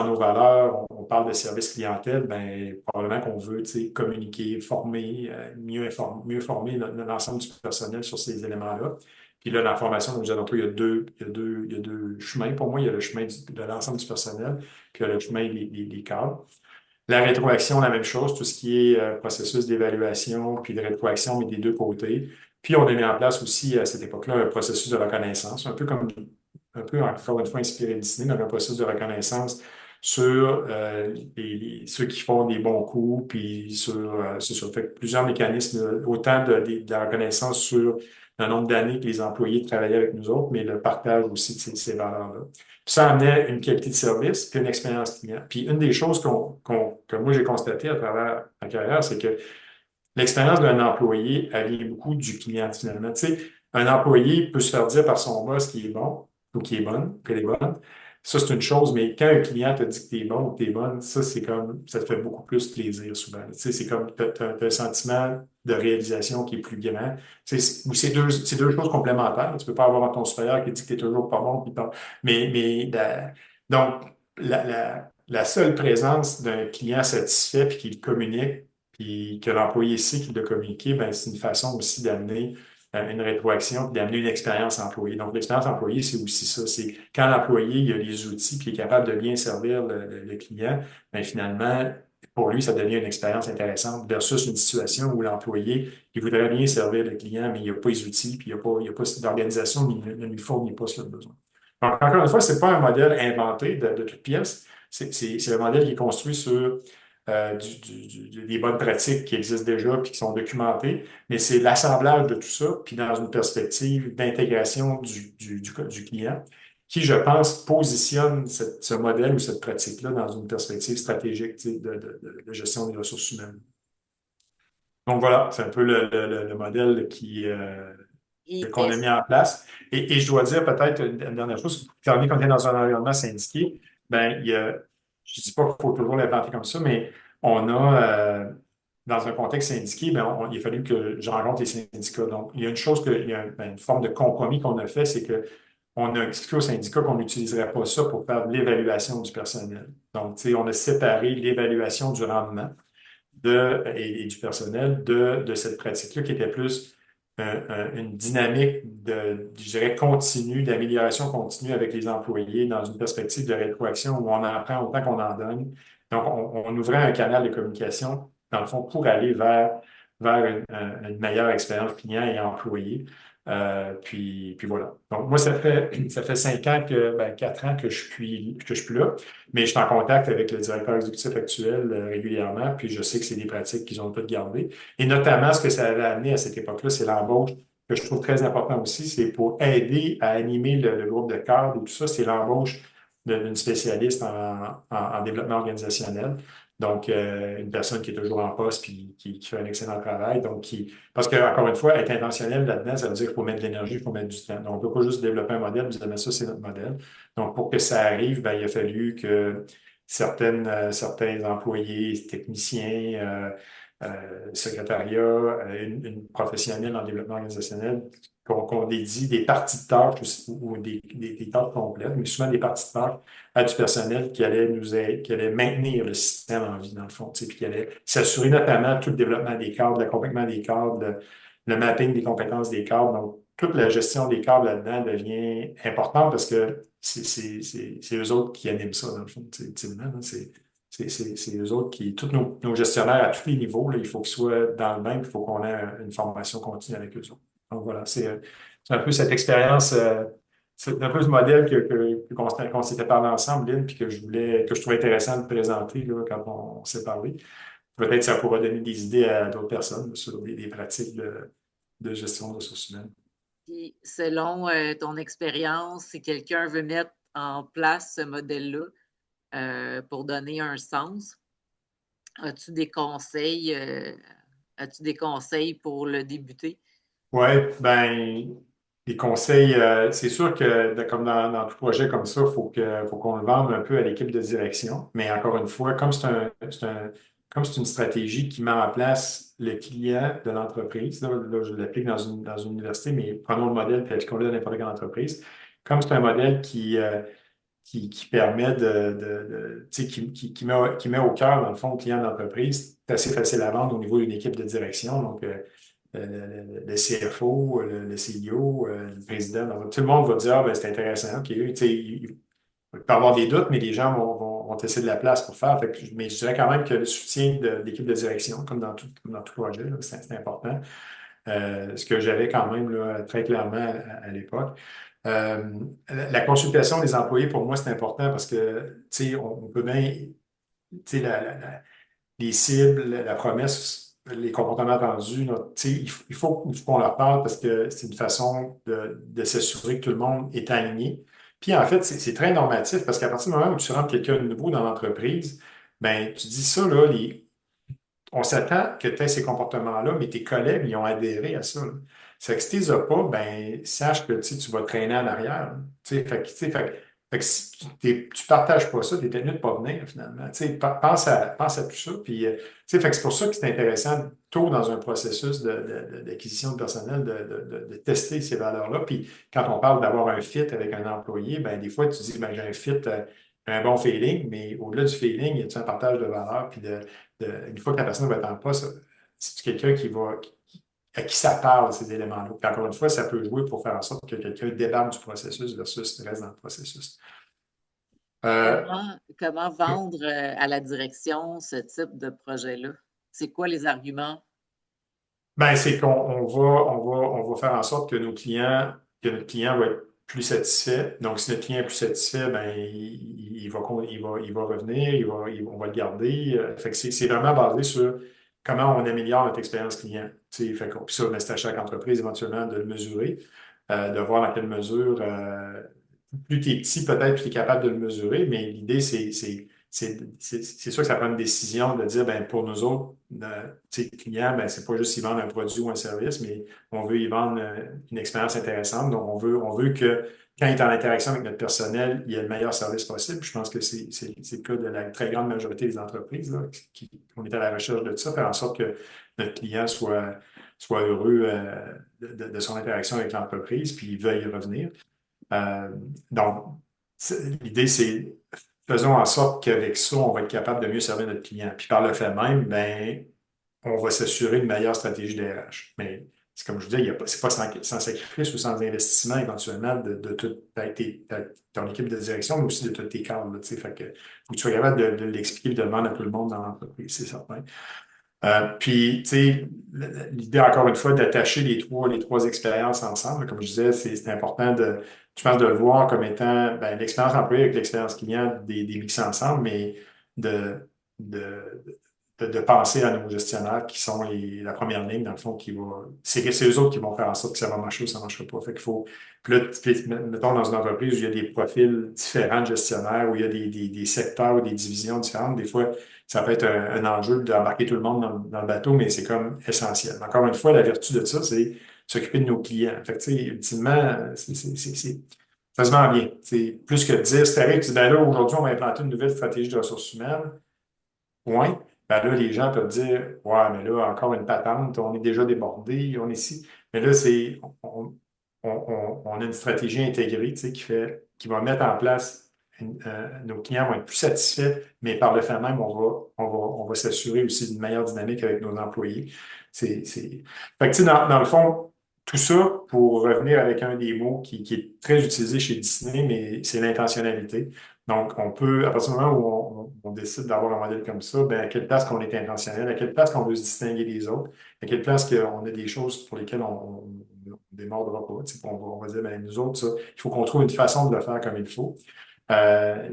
nos valeurs, on parle de service clientèle, ben, probablement qu'on veut, communiquer, former, mieux former l'ensemble du personnel sur ces éléments-là. Puis là, dans la formation, comme je disais tantôt, il y a deux chemins. Pour moi, il y a le chemin de l'ensemble du personnel, puis il y a le chemin des cadres. La rétroaction, la même chose, tout ce qui est processus d'évaluation, puis de rétroaction, mais des deux côtés. Puis on a mis en place aussi à cette époque-là un processus de reconnaissance, un peu encore une fois inspiré de Disney, donc un processus de reconnaissance sur ceux qui font des bons coups, puis c'est sur fait plusieurs mécanismes, autant de la reconnaissance sur le nombre d'années que les employés travaillaient avec nous autres, mais le partage aussi de ces valeurs-là. Puis ça amenait une qualité de service, puis une expérience client. Puis une des choses que moi j'ai constaté à travers ma carrière, c'est que l'expérience d'un employé, elle vient beaucoup du client finalement. Tu sais, un employé peut se faire dire par son boss qu'il est bon ou qu'il est bonne, qu'elle est bonne. Ça, c'est une chose, mais quand un client te dit que tu es bon ou que tu es bonne, ça, c'est comme, ça te fait beaucoup plus plaisir souvent. Tu sais, c'est comme, tu as un sentiment de réalisation qui est plus grand. Tu sais, c'est deux choses complémentaires. Tu peux pas avoir ton supérieur qui dit que tu es toujours pas bon, donc, la seule présence d'un client satisfait puis qui le communique, puis que l'employé sait qu'il doit communiquer, ben, c'est une façon aussi d'amener une rétroaction, puis d'amener une expérience employée. Donc, l'expérience employée, c'est aussi ça. C'est quand l'employé il a les outils, puis est capable de bien servir le client, ben, finalement, pour lui, ça devient une expérience intéressante versus une situation où l'employé, il voudrait bien servir le client, mais il n'a pas les outils, puis il n'y a pas d'organisation, ne lui fournit pas ce qu'il a besoin. Donc, encore une fois, ce n'est pas un modèle inventé de toute pièce. C'est un modèle qui est construit sur des bonnes pratiques qui existent déjà puis qui sont documentées, mais c'est l'assemblage de tout ça, puis dans une perspective d'intégration du client, qui, je pense, positionne ce modèle ou cette pratique-là dans une perspective stratégique tu sais, de gestion des ressources humaines. Donc voilà, c'est un peu le modèle Et qu'on a est-ce mis en place. Et je dois dire peut-être une dernière chose, étant donné qu'on est dans un environnement syndiqué, ben, je ne dis pas qu'il faut toujours l'inventer comme ça, mais on a, dans un contexte syndiqué, ben, il a fallu que je rencontre les syndicats. Donc, il y a une chose, il y a une forme de compromis qu'on a fait, c'est que on a expliqué aux syndicats qu'on n'utiliserait pas ça pour faire de l'évaluation du personnel. Donc, tu sais, on a séparé l'évaluation du rendement et du personnel de cette pratique-là qui était plus une dynamique je dirais, continue, d'amélioration continue avec les employés dans une perspective de rétroaction où on en prend autant qu'on en donne. Donc, on ouvrait un canal de communication, dans le fond, pour aller vers une meilleure expérience client et employé. Puis voilà. Donc, moi, ça fait 5 ans ben, 4 ans que je suis là, mais je suis en contact avec le directeur exécutif actuel régulièrement, puis je sais que c'est des pratiques qu'ils ont toutes gardées. Et notamment, ce que ça avait amené à cette époque-là, c'est l'embauche, que je trouve très important aussi, c'est pour aider à animer le groupe de cadres et tout ça, c'est l'embauche d'une spécialiste en développement organisationnel. Donc, une personne qui est toujours en poste puis qui fait un excellent travail. Donc, parce que, encore une fois, être intentionnel là-dedans, ça veut dire qu'il faut mettre de l'énergie, il faut mettre du temps. Donc, on ne peut pas juste développer un modèle et dire, mais ça, c'est notre modèle. Donc, pour que ça arrive, ben, il a fallu que certains employés, techniciens, secrétariat, une professionnelle en développement organisationnel, qu'on dédie des parties de tâches ou des tâches complètes, mais souvent des parties de tâches à du personnel qui allait qui allait maintenir le système en vie, dans le fond, tu sais, puis qui allait s'assurer notamment tout le développement des cadres, l'accompagnement des cadres, le mapping des compétences des cadres. Donc, toute la gestion des cadres là-dedans devient importante parce que c'est eux autres qui animent ça, dans le fond, ultimement, hein. C'est eux autres qui, tous nos gestionnaires à tous les niveaux, là, il faut qu'ils soient dans le même, il faut qu'on ait une formation continue avec eux autres. Donc voilà, c'est un peu cette expérience, c'est un peu ce modèle qu'on s'était parlé ensemble, Lynn, puis que je trouvais intéressant de présenter là, quand on s'est parlé. Peut-être que ça pourra donner des idées à d'autres personnes sur des pratiques de gestion de ressources humaines. Puis, selon ton expérience, si quelqu'un veut mettre en place ce modèle-là pour donner un sens, as-tu des conseils, as-tu des conseils pour le débuter? Oui, ben, les conseils, c'est sûr que comme dans tout projet comme ça, faut qu'on le vende un peu à l'équipe de direction. Mais encore une fois, comme c'est une stratégie qui met en place le client de l'entreprise, là, je l'applique dans une université, mais prenons le modèle et appliquons-le à n'importe quelle entreprise. Comme c'est un modèle qui permet tu sais, qui met au cœur, dans le fond, le client d'entreprise, c'est assez facile à vendre au niveau d'une équipe de direction. Donc, le CFO, le CEO, le président, donc, tout le monde va dire, ah, ben, c'est intéressant, OK, tu sais, il peut y avoir des doutes, mais les gens vont laisser de la place pour faire. Fait que, mais je dirais quand même que le soutien de l'équipe de direction, comme dans tout projet, là, c'est important. Ce que j'avais quand même là, très clairement à l'époque. La consultation des employés, pour moi, c'est important parce que, tu sais, on peut bien, tu sais, les cibles, la promesse, les comportements attendus, tu sais, il faut qu'on leur parle parce que c'est une façon de s'assurer que tout le monde est aligné. Puis en fait, c'est très normatif parce qu'à partir du moment où tu rentres quelqu'un de nouveau dans l'entreprise, ben tu dis ça, là, on s'attend que tu aies ces comportements-là, mais tes collègues, ils ont adhéré à ça, là. C'est que si tu les as pas, ben, sache que tu vas traîner en arrière, là. Fait que si tu partages pas ça, tu es tenu de pas venir, finalement. Tu sais, pense à tout ça. Puis, fait que c'est pour ça que c'est intéressant, tôt dans un processus d'acquisition de personnel, de tester ces valeurs-là. Puis, quand on parle d'avoir un fit avec un employé, ben, des fois, tu dis, ben, j'ai un fit, un bon feeling, mais au-delà du feeling, il y a un partage de valeurs, puis une fois que la personne va être en poste, c'est quelqu'un à qui ça parle, ces éléments-là. Puis encore une fois, ça peut jouer pour faire en sorte que quelqu'un débarque du processus versus reste dans le processus. Euh, Comment vendre à la direction ce type de projet-là? C'est quoi les arguments? ben, c'est qu'on va faire en sorte que notre client va être plus satisfait. Donc, si notre client est plus satisfait, ben, il va revenir, on va le garder. Fait que c'est vraiment basé sur comment on améliore notre expérience client. Tu sais, puis ça, ben, c'est à chaque entreprise éventuellement de le mesurer, de voir dans quelle mesure, plus tu es petit, peut-être, plus tu es capable de le mesurer, mais l'idée, c'est sûr que ça prend une décision de dire, ben, pour nous autres, tu sais, clients, ben, c'est pas juste y vendre un produit ou un service, mais on veut y vendre une expérience intéressante. Donc, on veut que quand il est en interaction avec notre personnel, il y ait le meilleur service possible. Je pense que c'est le cas de la très grande majorité des entreprises, là, on est à la recherche de ça, faire en sorte que notre client soit heureux de son interaction avec l'entreprise, puis il veuille y revenir. Euh, donc, l'idée, c'est faisons en sorte qu'avec ça, on va être capable de mieux servir notre client. Puis par le fait même, ben, on va s'assurer une meilleure stratégie d'RH. Mais c'est comme je vous dis, c'est pas sans sacrifice ou sans investissement éventuellement de toute ton équipe de direction, mais aussi de tous tes cadres, là, tu sais. Fait que faut que tu sois capable de l'expliquer et de le demander à tout le monde dans l'entreprise, c'est certain. Puis, tu sais, l'idée, encore une fois, d'attacher les trois expériences ensemble, comme je disais, c'est important je pense, de le voir comme étant ben, l'expérience employée avec l'expérience client des mixer ensemble, mais de, de penser à nos gestionnaires qui sont la première ligne, dans le fond, c'est eux autres qui vont faire en sorte que ça va marcher ou ça ne marchera pas. Fait qu'il faut, puis là, mettons dans une entreprise où il y a des profils différents de gestionnaires, où il y a des secteurs ou des divisions différentes, des fois, ça peut être un enjeu d'embarquer tout le monde dans le bateau, mais c'est comme essentiel. Encore une fois, la vertu de ça, c'est s'occuper de nos clients. Fait que, tu sais, ultimement, ça se vend bien. C'est plus que de dire, c'est arrivé, tu dis, ben là, aujourd'hui, on va implanter une nouvelle stratégie de ressources humaines. Point. Ben là, les gens peuvent dire, ouais, mais là, encore une patente, on est déjà débordé, on est ici. Mais là, on a une stratégie intégrée, tu sais, qui va mettre en place, nos clients vont être plus satisfaits, mais par le fait même, on va s'assurer aussi d'une meilleure dynamique avec nos employés. Fait que, tu sais, dans le fond, tout ça pour revenir avec un des mots qui est très utilisé chez Disney, mais c'est l'intentionnalité. Donc, on peut, à partir du moment où on décide d'avoir un modèle comme ça, ben, à quelle place qu'on est intentionnel, à quelle place qu'on veut se distinguer des autres, à quelle place qu'on a des choses pour lesquelles on démordra pas. Tu sais, on va dire, ben, nous autres, ça, il faut qu'on trouve une façon de le faire comme il faut. Euh,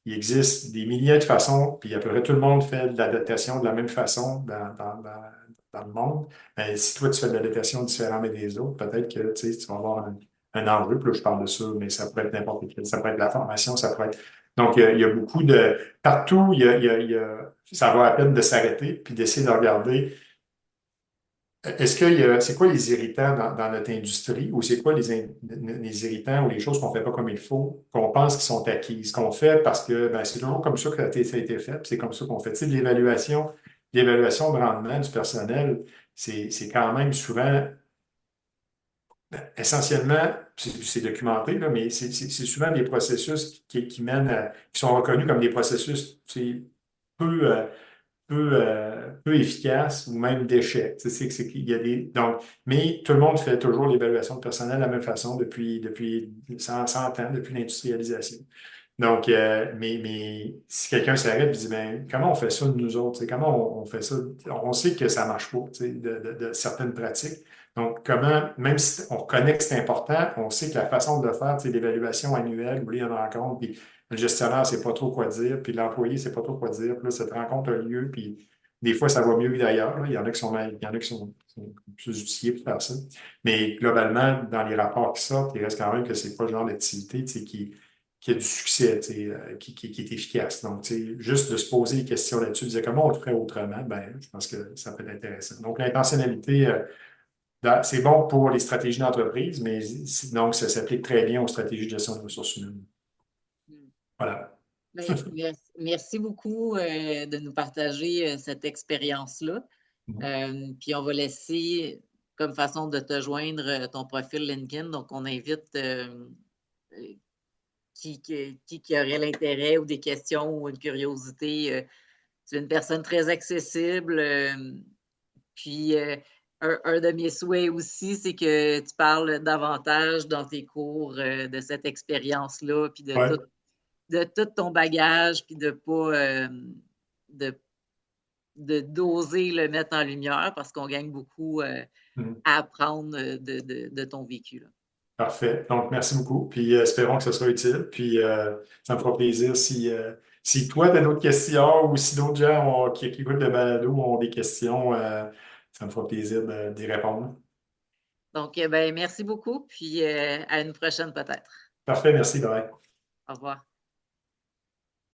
il existe des milliers de façons, puis à peu près tout le monde fait de l'adaptation de la même façon dans le monde. Mais si toi, tu fais de l'adaptation différemment des autres, peut-être que tu vas avoir un enjeu. Puis là, je parle de ça, mais ça pourrait être n'importe quel. Ça pourrait être la formation, ça pourrait être. Donc, il y a beaucoup de. Partout, ça vaut la peine de s'arrêter puis d'essayer de regarder c'est quoi les irritants dans notre industrie ou c'est quoi les irritants ou les choses qu'on ne fait pas comme il faut, qu'on pense qu'ils sont acquises, qu'on fait parce que ben, c'est toujours comme ça que ça a été fait, puis c'est comme ça qu'on fait. Tu sais, l'évaluation de rendement du personnel, c'est quand même souvent, essentiellement, c'est documenté, là, mais c'est souvent des processus qui mènent qui sont reconnus comme des processus peu, peu efficace ou même d'échec. Tu sais, il y a donc, mais tout le monde fait toujours l'évaluation de personnel de la même façon depuis 100 ans, depuis l'industrialisation. Donc, mais si quelqu'un s'arrête et dit, ben, comment on fait ça de nous autres? Tu sais, comment on fait ça? On sait que ça ne marche pas, tu sais, de certaines pratiques. Donc, comment, même si on reconnaît que c'est important, on sait que la façon de le faire, tu sais, l'évaluation annuelle, ou une rencontre, puis le gestionnaire ne sait pas trop quoi dire, puis l'employé ne sait pas trop quoi dire, puis là, cette rencontre a lieu, puis des fois, ça va mieux que d'ailleurs. Là. Il y en a qui sont plus outillés pour faire ça. Mais globalement, dans les rapports qui sortent, il reste quand même que c'est pas le genre d'activité, tu sais, qui a du succès, tu sais, qui est efficace. Donc, tu sais, juste de se poser des questions là-dessus, de dire comment on le ferait autrement, ben, je pense que ça peut être intéressant. Donc, l'intentionnalité, c'est bon pour les stratégies d'entreprise, mais donc, ça s'applique très bien aux stratégies de gestion des ressources humaines. Hmm. Voilà. Ben, merci beaucoup de nous partager cette expérience-là. Puis on va laisser comme façon de te joindre ton profil LinkedIn. Donc, on invite euh, qui aurait l'intérêt ou des questions ou une curiosité. Tu es une personne très accessible. Puis un de mes souhaits aussi, c'est que tu parles davantage dans tes cours de cette expérience-là, puis Ouais. de tout ton bagage, puis de, d'oser le mettre en lumière parce qu'on gagne beaucoup Mhm. à apprendre de ton vécu. Là. Parfait. Donc, merci beaucoup. Puis, espérons que ce soit utile. Puis, ça me fera plaisir si toi, tu as d'autres questions ou si d'autres gens qui écoutent le balado ont des questions, ça me fera plaisir d'y répondre. Donc, ben, merci beaucoup, puis à une prochaine peut-être. Parfait, merci. Bye. Au revoir.